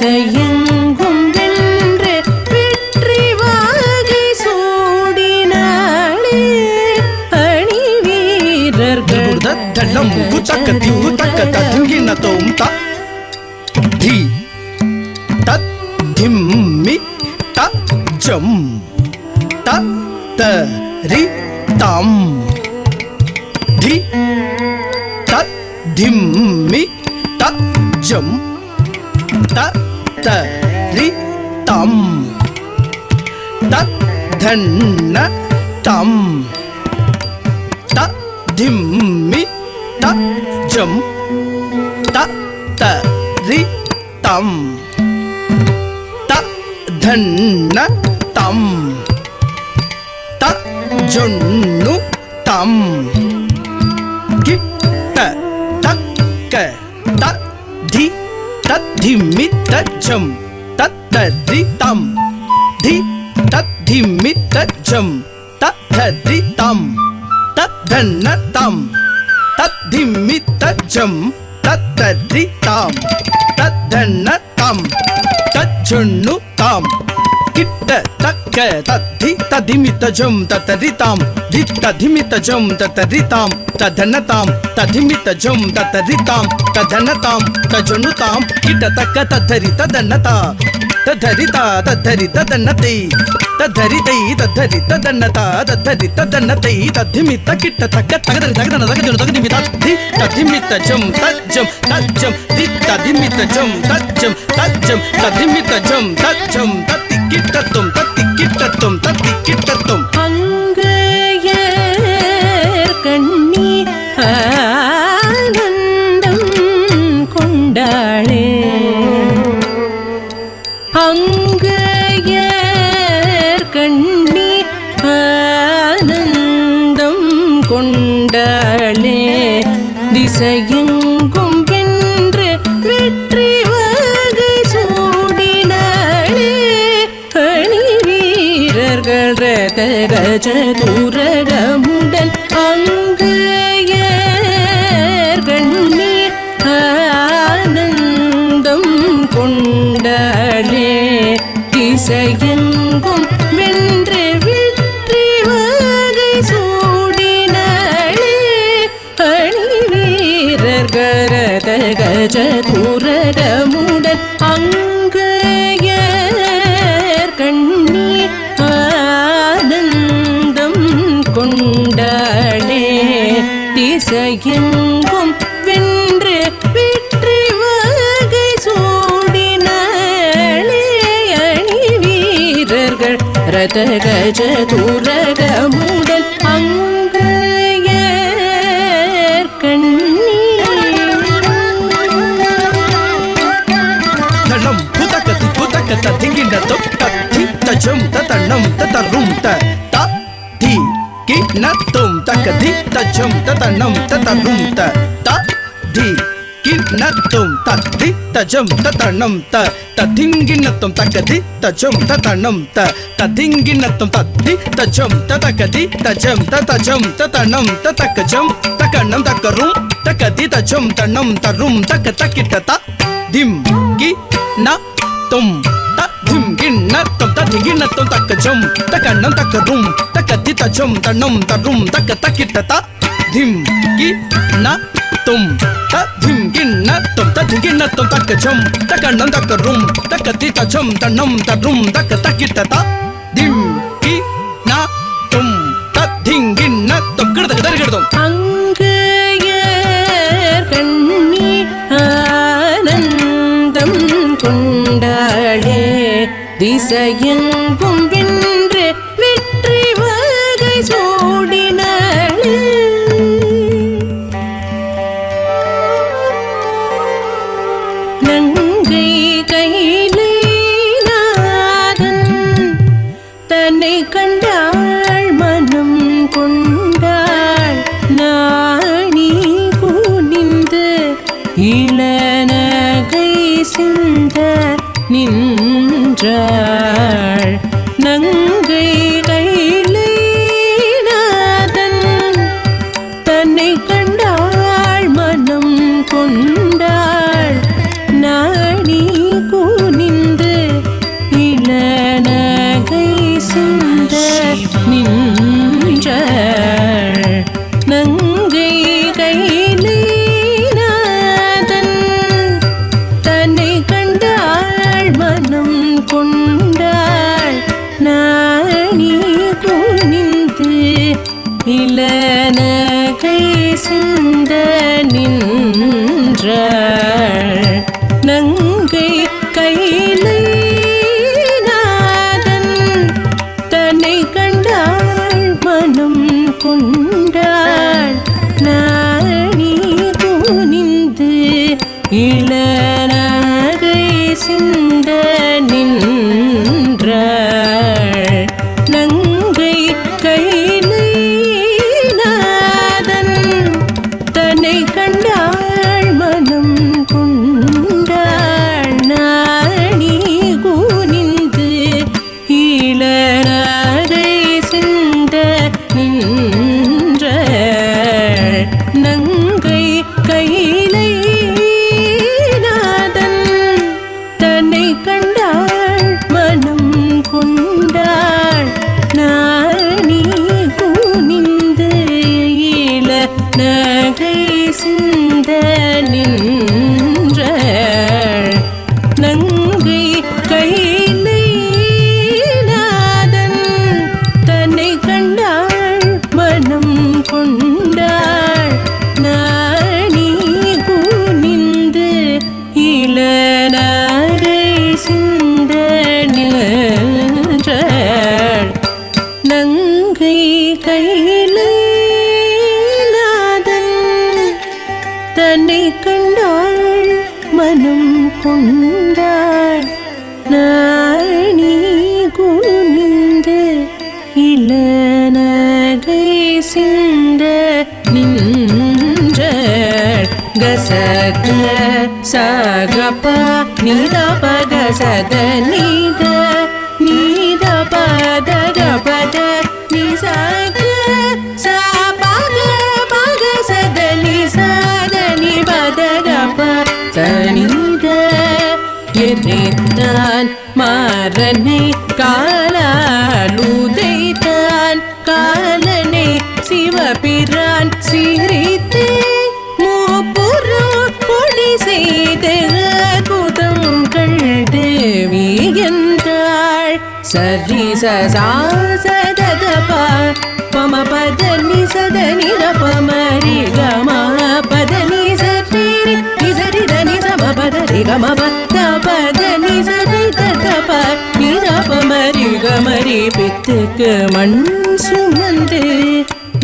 திசையெங்கும் வென்று வெற்றி வாகை சூடினாளே அணி வீரர்கள் தள்ளம் குத்தக்க திங்கு தக்க தங்கின தோம் த தி தத் திம்மி த ஜம் த த ரி தம் தி தத் திம்மி த ஜம் த த ரி தம் தத் தன்ன தம் த திம்மி த ஜம் த த ரி தம் த தன்ன தம் த ஜொன்னு தம் கிட்ட தக்க த தி தத்திமி தஜம் தத்தரி தம் தி தத்திமி தஜம் தத்தரி தம் தத்தன்ன தம் தத்திமி தஜம் தத்தரி தம் தத்தன்ன தம் தஜொன்னு தம் கிட்ட தக்க தத்தி ததிமித்தஜம் தத்தரிதாம் தித்ததிமித்தஜம் தத்தரிதாம் ததனதாம் ததிமித்தஜம் தத்தரிதாம் ததனதாம் தஜொனுதாம் கிட்ட தக்க தத்தரி ததனதா ததரிதா தத்தரி ததனதை ததரிதை தத்தரி ததனதா தத்தரி ததனதை ததிமித்த கிட்ட தக்க தகதரி தகதன தகஜொனு தகதிமி தத்தி ததிமித்தஜம் தஜம் தஜம் தித்ததிமித்தஜம் தஜம் தஜம் ததிமித்தஜம் தஜம் தத்தி கிட்டத்தும் தத்தி கிட்டத்தும் தத்தி கிட்டத்தும் அங்கையர் கண்ணி ஆனந்தம் கொண்டாளே அங்கையர் கண்ணி ஆனந்தம் கொண்டாளே திசையெங்கும் வென்று வெற்றி வாகை சூடினாளே அணி வீரர்கள் ரத கஜ தூரகமுடன் அங்கையர் கண்ணி ஆனந்தம் கொண்டாளே திசையெங்கும் வென்று வெற்றி வாகை சூடினாளே அணி வீரர்கள் ரத கஜ தூரகமுடன் அங்கையர் கண்ணி ஆனந்தம் கொண்டாளே திசையெங்கும் வென்று வெற்றி வாகை சூடினாளே அணி வீரர்கள் ரத கஜ தூரகமுடன் அங்கையர் கண்ணி தள்ளம் புதக்கத்தி புதக்கத்த திங்கின்ற தொக்கத்தி தஜம் தத்தண்ணம் தத்தரும் த த தி கிண்ணத்தும் தக்கதி தஜம் தத்தண்ணம் தத்தரும் த த தி கிண்ணத்தும் தத்தி தஜம் தத்தண்ணம் த ததிங்கிண்ணத்தும் தக்கதி தஜம் தத்தண்ணம் த ததிங்கிண்ணத்தும் தத்தி தஜம் ததக்கதி தஜம் ததஜம் தத்தண்ணம் ததக்கஜம் தக்கண்ணம் தக்கரும் தக்கதி தஜம் தண்ணம் தரும் தக்க தக்கிட்ட த திம் கி ந தும் த திம் கிண்ண தும் ததிங்கிண்ணத்தும் தக்கஜம் தக்கண்ணம் தக்கரும் தக்கதி தஜம் தண்ணம் தரும் தக்க தக்கிட்ட த திம் கி ந தும் த திம் கிண்ண தும் ததிங்கிண்ணத்தும் தக்கஜம் தக்கண்ணம் தக்கரும் தக்கதி தஜம் தண்ணம் தரும் தக்க தக்கிட்ட த திம் கி ந தும் ததிங்கிண்ணத்தும் கிடதகிடதகிடதும் அங்கையர் கண்ணி ஆனந்தம் கொண்டாளே திசையெங்கும் வென்று வெற்றி வாகை சூடினாளே நங்கை கையிலே நாதன் தன்னை கண்டாள் மனம் கொண்டாள் நாணி குனிந்து இளநகை சிந்த நின்றாள் நங்கை கையிலே நாதன் தன்னை கண்டாள் மனம் கொண்டாள் நாணி குனிந்து நங்கை கையிலை நாதன் தன்னை கண்டாள் மனம் கொண்டாள் நாணி குனிந்து இள நகை சிந்த நின்றாள் நங்கை கையிலை நாதன் தன்னை கண்டாள் மனம் கொண்டாள் நாணி குனிந்து இளநகை சிந்த நின்றாள் நங்கை கையிலை நாதன் தன்னை கண்டாள் மனம் கொண்டாள் நாணி குனிந்து இளநகை சிந்த நின்றாள் கசக சகப நித பகசத நித நித பத கபத நிசக சபக பகசத நிசத நிபத கப சனித எரித்தான் மாறனை காலாலுதைத்தான் காலனை சிவபிரான் சிரித்து மூப்புறம் பொடி செய்து குதங்கள் தேவி என்றாள் சரி சதப பம பத நிசத நிரபமரி கம பத நிசரி நிசரி தனி சம பத ரிகம பத்த பத நிசரி தப நிரபமரி கமரி பித்துக்கு மண் சுமந்து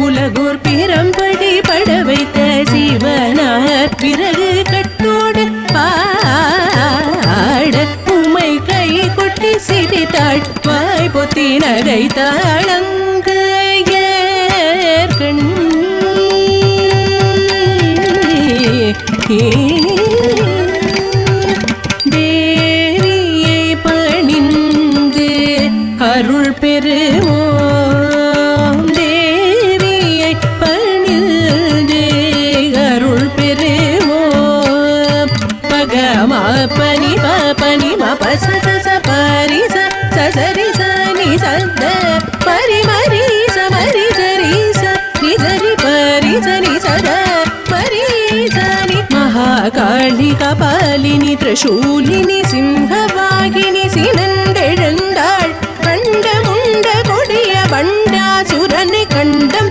உலகோர் பிறம்படி பட வைத்த சிவனார் பிறகு கட்டோடு பாட உமை கை கொட்டி சிரித்தாள் வாய் பொத்தி நகைத்தாள் அங்கு தேவியை பணிந்து அருள் பெறுவோம் தேவியை பணிந்து அருள் பெறுவோம் பகமா பனி பனி மபச பரி சரி சனி சந்த பரி மரி சமரி சரி சரி பரி சனி சத பரி சனி மகாகாளி கபாலினி திரிசூலினி சிம்ஹவாகினி சினந்தெழுந்தாள் கண்ட முண்ட கொடிய பண்டாசுரனை கண்டம்